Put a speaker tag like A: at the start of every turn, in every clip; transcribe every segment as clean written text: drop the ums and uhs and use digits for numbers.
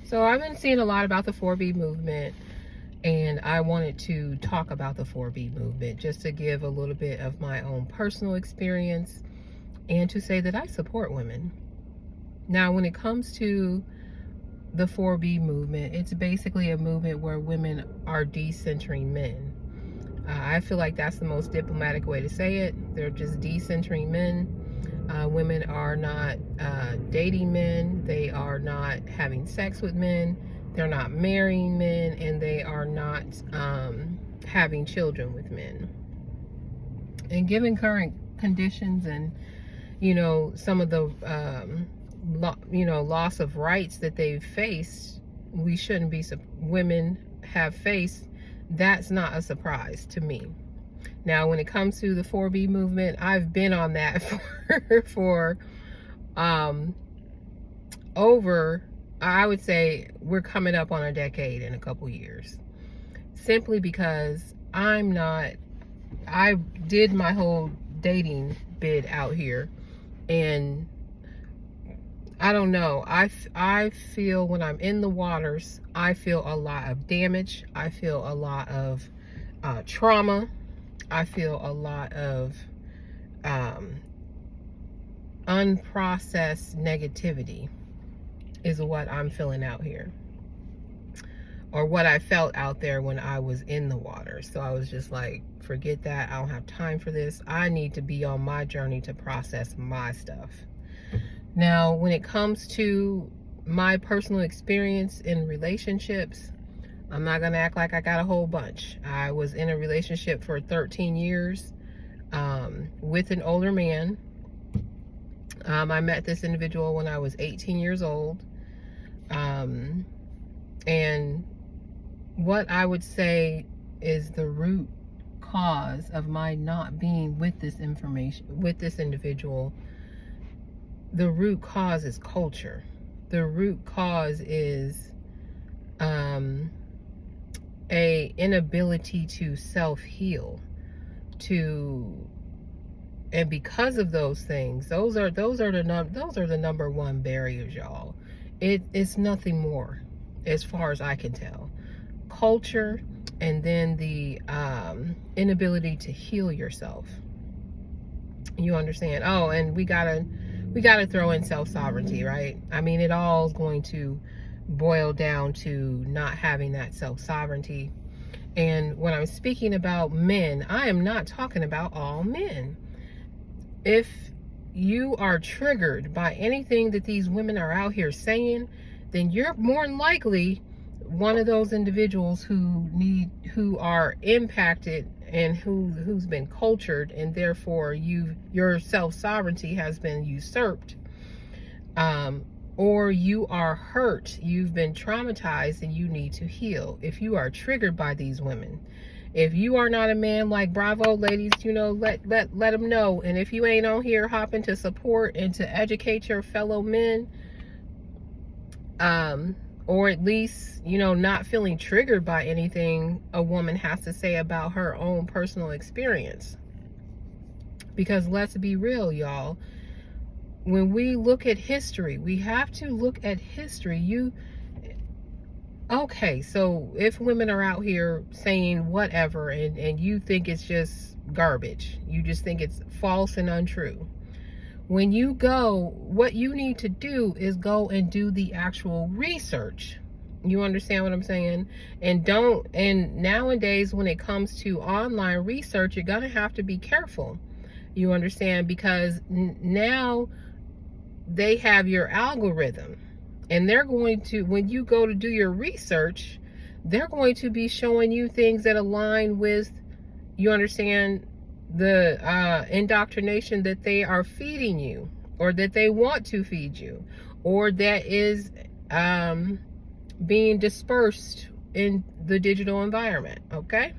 A: So I've been seeing a lot about the 4B movement, and I wanted to talk about the 4B movement just to give a little bit of my own personal experience and to say that I support women. Now, when it comes to the 4B movement, it's basically a movement where women are decentering men. I feel like that's the most diplomatic way to say it. They're just decentering men. Women are not dating men. They are not having sex with men. They're not marrying men, and they are not having children with men. And given current conditions and, some of the, loss of rights that they've faced, women have faced, that's not a surprise to me. Now, when it comes to the 4B movement, I've been on that for over, I would say we're coming up on a decade in a couple years. Simply because I did my whole dating bid out here, and I don't know, I feel when I'm in the waters, I feel a lot of damage. I feel a lot of trauma. I feel a lot of unprocessed negativity is what I'm feeling out here, or what I felt out there when I was in the water. So I was just like, forget that. I don't have time for this. I need to be on my journey to process my stuff. Now, when it comes to my personal experience in relationships, I'm not going to act like I got a whole bunch. I was in a relationship for 13 years with an older man. I met this individual when I was 18 years old. And what I would say is the root cause of my not being with this individual, the root cause is culture. The root cause is a inability to self-heal, and because of those things, those are the number one barriers, y'all. It's nothing more, as far as I can tell. Culture, and then the inability to heal yourself. You understand? Oh, and we gotta throw in self-sovereignty, right? I mean, it all is going to boil down to not having that self-sovereignty. And when I'm speaking about men, I am not talking about all men. If you are triggered by anything that these women are out here saying, then you're more than likely one of those individuals who are impacted and who's been cultured, and therefore your self-sovereignty has been usurped. Or you are hurt, you've been traumatized, and you need to heal. If you are triggered by these women, if you are not a man, like, bravo, ladies, let them know. And if you ain't on here hopping to support and to educate your fellow men, or at least, not feeling triggered by anything a woman has to say about her own personal experience. Because let's be real, y'all. When we look at history, we have to look at history. Okay, so if women are out here saying whatever, and you think it's just garbage, you just think it's false and untrue, when you go, what you need to do is go and do the actual research. You understand what I'm saying? And nowadays, when it comes to online research, you're gonna have to be careful. You understand? Because now they have your algorithm, and they're going to, when you go to do your research, they're going to be showing you things that align with, you understand, the indoctrination that they are feeding you, or that they want to feed you, or that is being dispersed in the digital environment. Okay,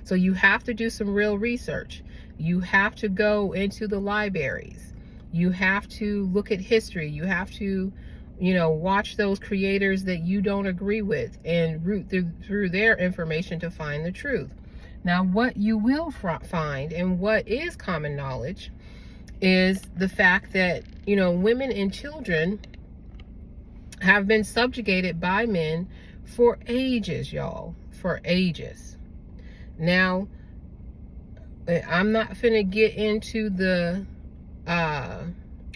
A: so you have to do some real research. You have to go into the libraries. You have to look at history. You have to, watch those creators that you don't agree with and root through their information to find the truth. Now, what you will find, and what is common knowledge, is the fact that, women and children have been subjugated by men for ages, y'all, for ages. Now, I'm not finna get into the,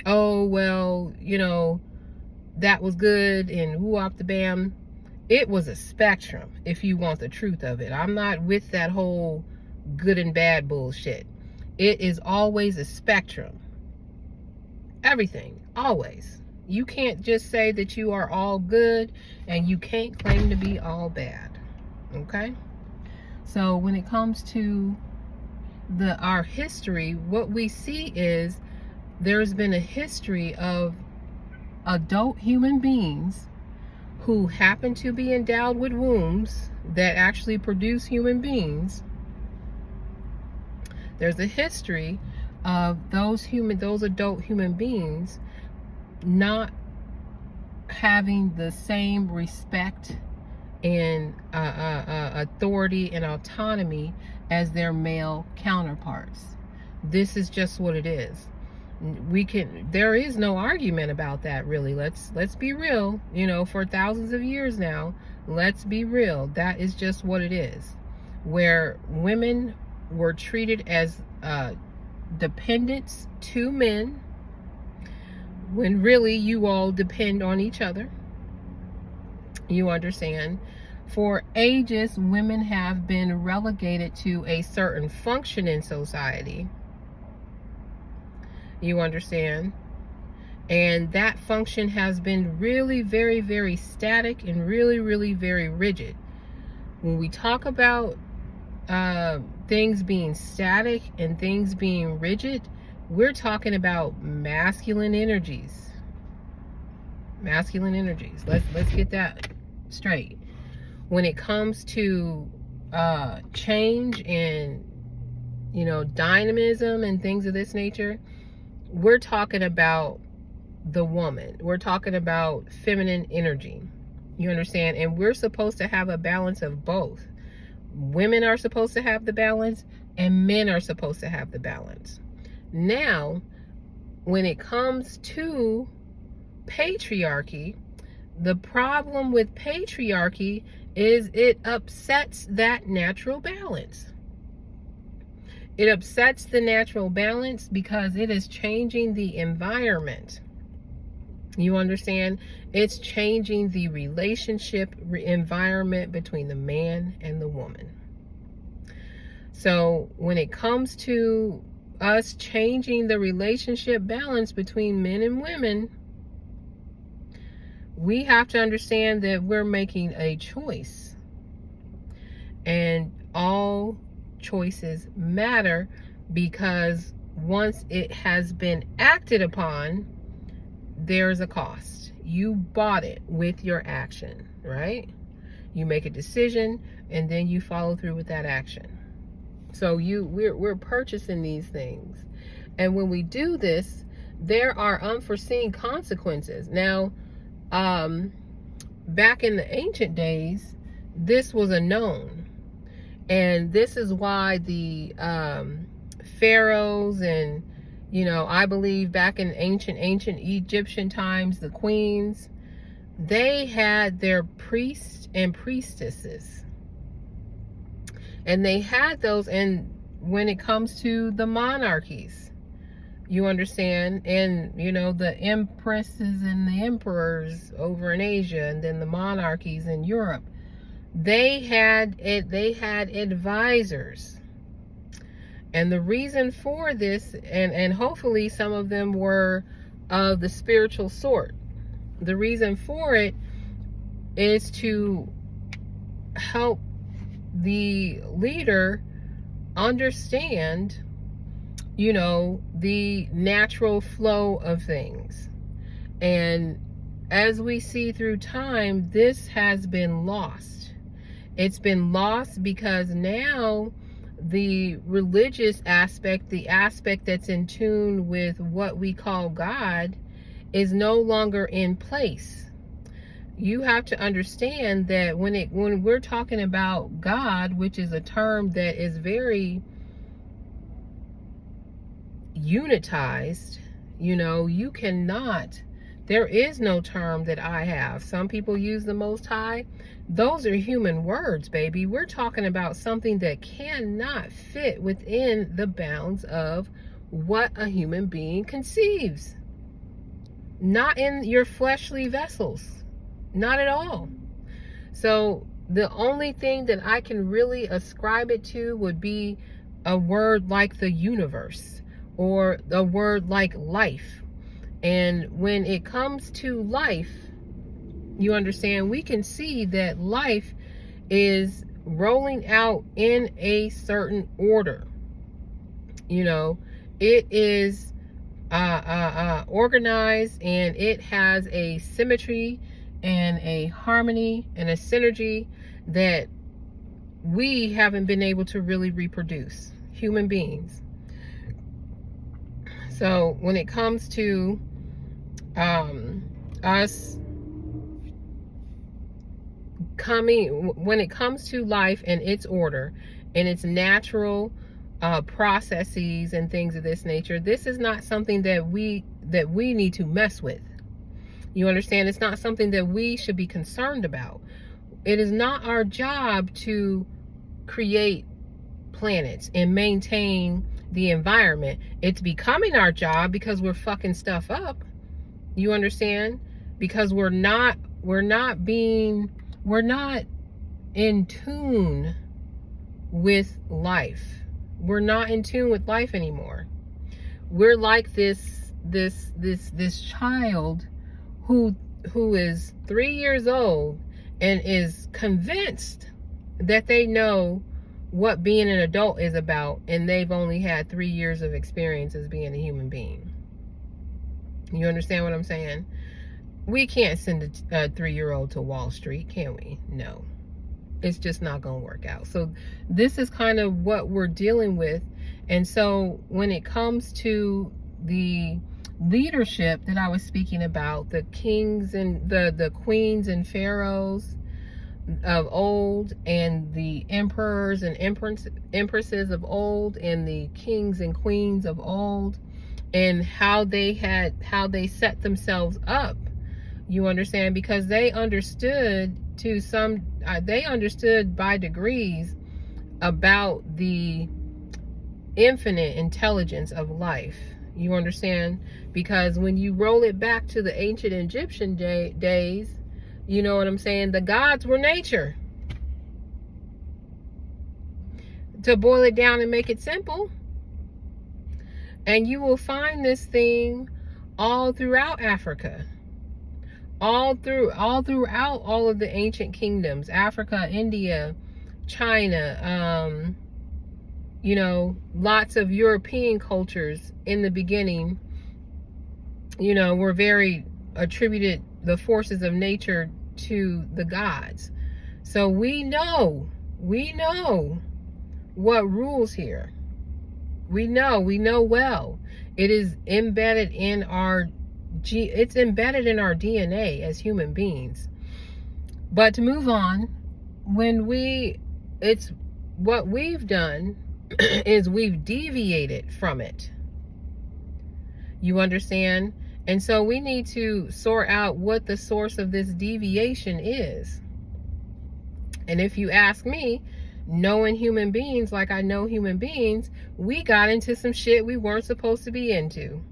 A: oh, well, you know, that was good and whoop the bam. It was a spectrum, if you want the truth of it. I'm not with that whole good and bad bullshit. It is always a spectrum. Everything, always. You can't just say that you are all good and you can't claim to be all bad. Okay? So when it comes to our history, what we see is there's been a history of adult human beings who happen to be endowed with wombs that actually produce human beings. There's a history of those adult human beings not having the same respect and authority and autonomy as their male counterparts. This is just what it is. There is no argument about that, really. Let's be real. You know, for thousands of years now, let's be real. That is just what it is. Where women were treated as dependents to men, when really you all depend on each other. You understand? For ages, women have been relegated to a certain function in society. You understand? And that function has been really very, very static and really, really very rigid. When we talk about things being static and things being rigid, we're talking about masculine energies. Masculine energies. Let's get that straight. When it comes to change and, you know, dynamism and things of this nature, we're talking about the woman. We're talking about feminine energy. You understand? And we're supposed to have a balance of both. Women are supposed to have the balance and men are supposed to have the balance. Now, when it comes to patriarchy, the problem with patriarchy is it upsets that natural balance. It upsets the natural balance because it is changing the environment. You understand? It's changing the relationship environment between the man and the woman. So when it comes to us changing the relationship balance between men and women, we have to understand that we're making a choice. And all choices matter, because once it has been acted upon, there's a cost. You bought it with your action, right? You make a decision and then you follow through with that action. So we're purchasing these things. And when we do this, there are unforeseen consequences. Now, back in the ancient days, this was a known. And this is why the Pharaohs and, you know, I believe back in ancient Egyptian times, the queens, they had their priests and priestesses. And they had those, and when it comes to the monarchies, you understand, and, you know, the empresses and the emperors over in Asia, and then the monarchies in Europe, they had advisors. And the reason for this, and hopefully some of them were of the spiritual sort, the reason for it is to help the leader understand, you know, the natural flow of things. And as we see through time, this has been lost. It's been lost because now the religious aspect, the aspect that's in tune with what we call God, is no longer in place. You have to understand that when we're talking about God, which is a term that is very unitized, you know, you cannot, There is no term that I have. Some people use the Most High. Those are human words, baby. We're talking about something that cannot fit within the bounds of what a human being conceives. Not in your fleshly vessels. Not at all. So the only thing that I can really ascribe it to would be a word like the universe, or a word like life. And when it comes to life, you understand, we can see that life is rolling out in a certain order. You know, it is organized, and it has a symmetry and a harmony and a synergy that we haven't been able to really reproduce, human beings. So when it comes to us when it comes to life and its order and its natural processes and things of this nature, this is not something that we need to mess with. You understand? It's not something that we should be concerned about. It is not our job to create planets and maintain the environment. It's becoming our job because we're fucking stuff up. You understand? Because we're not in tune with life. We're not in tune with life anymore. We're like this child who is 3 years old and is convinced that they know what being an adult is about, and they've only had 3 years of experience as being a human being. You understand what I'm saying? We can't send a 3-year-old to Wall Street, can we? No. It's just not going to work out. So this is kind of what we're dealing with. And so when it comes to the leadership that I was speaking about, the kings and the queens and pharaohs of old, and the emperors and empresses of old, and the kings and queens of old, and how they set themselves up, you understand, because they understood they understood by degrees about the infinite intelligence of life. You understand? Because when you roll it back to the ancient Egyptian days, you know what I'm saying? The gods were nature. To boil it down and make it simple. And you will find this thing all throughout Africa. All throughout all of the ancient kingdoms. Africa, India, China, you know, lots of European cultures in the beginning, you know, were very attributed the forces of nature to the gods. So we know what rules here. We know well. It is embedded in our DNA as human beings. But to move on, it's what we've done is we've deviated from it. You understand? And so we need to sort out what the source of this deviation is. And if you ask me, knowing human beings like I know human beings, we got into some shit we weren't supposed to be into.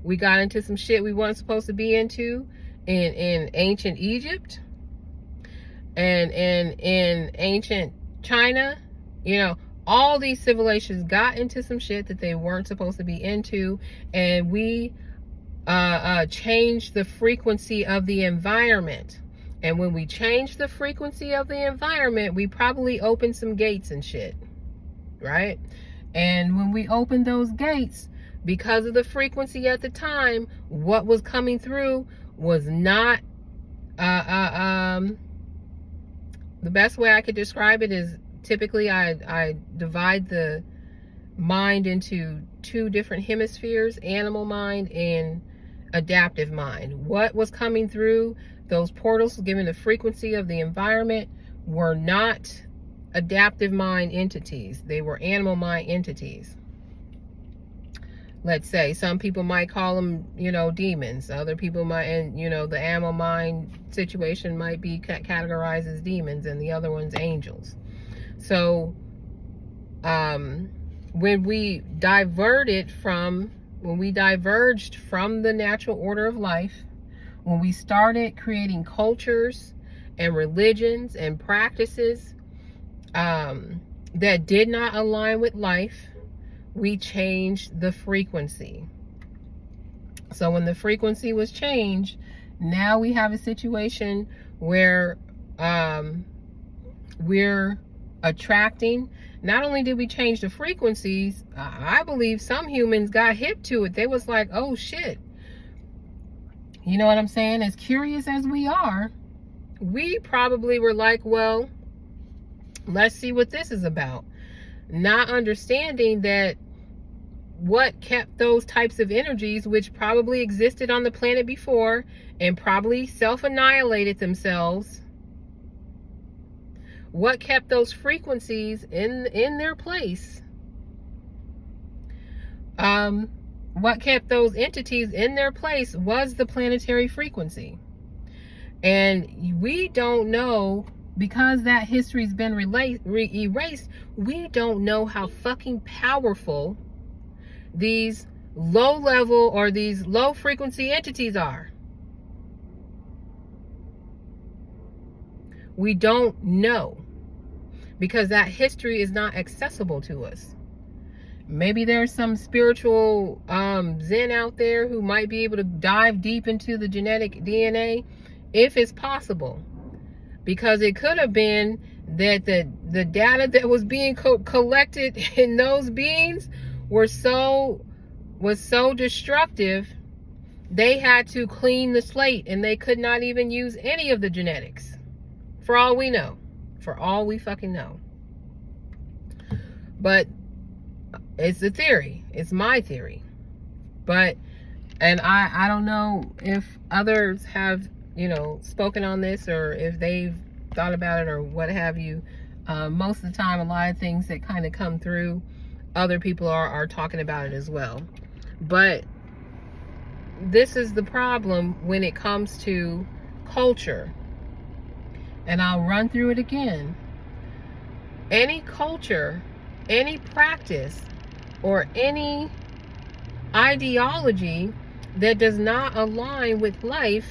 A: We got into some shit we weren't supposed to be into in ancient Egypt and in ancient China. You know, all these civilizations got into some shit that they weren't supposed to be into, and we changed the frequency of the environment. And when we changed the frequency of the environment, we probably opened some gates and shit, right? And when we opened those gates, because of the frequency at the time, what was coming through was not the best way I could describe it is, typically I divide the mind into 2 different hemispheres: animal mind and adaptive mind. What was coming through those portals, given the frequency of the environment, were not adaptive mind entities. They were animal mind entities. let's say. Some people might call them, demons. Other people might, and, the animal mind situation might be categorized as demons, and the other one's angels. So, when we diverged from the natural order of life, when we started creating cultures and religions and practices that did not align with life, we changed the frequency. So when the frequency was changed, now we have a situation where we're attracting. Not only did we change the frequencies, I believe some humans got hip to it. They was like, oh shit. You know what I'm saying? As curious as we are, we probably were like, well, let's see what this is about. Not understanding that what kept those types of energies, which probably existed on the planet before and probably self-annihilated themselves, what kept those frequencies in their place, what kept those entities in their place was the planetary frequency. And we don't know, because that history's been erased, we don't know how fucking powerful these low level or these low frequency entities are. We don't know, because that history is not accessible to us. Maybe there's some spiritual Zen out there who might be able to dive deep into the genetic DNA, if it's possible. Because it could have been that the data that was being collected in those beings was so destructive, they had to clean the slate, and they could not even use any of the genetics. For all we know. For all we fucking know. But it's a theory. It's my theory. But, and I don't know if others have, spoken on this, or if they've thought about it, or what have you. Most of the time, a lot of things that kind of come through, other people are talking about it as well. But this is the problem when it comes to culture. And I'll run through it again. Any culture, any practice, or any ideology that does not align with life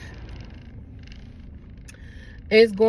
A: is going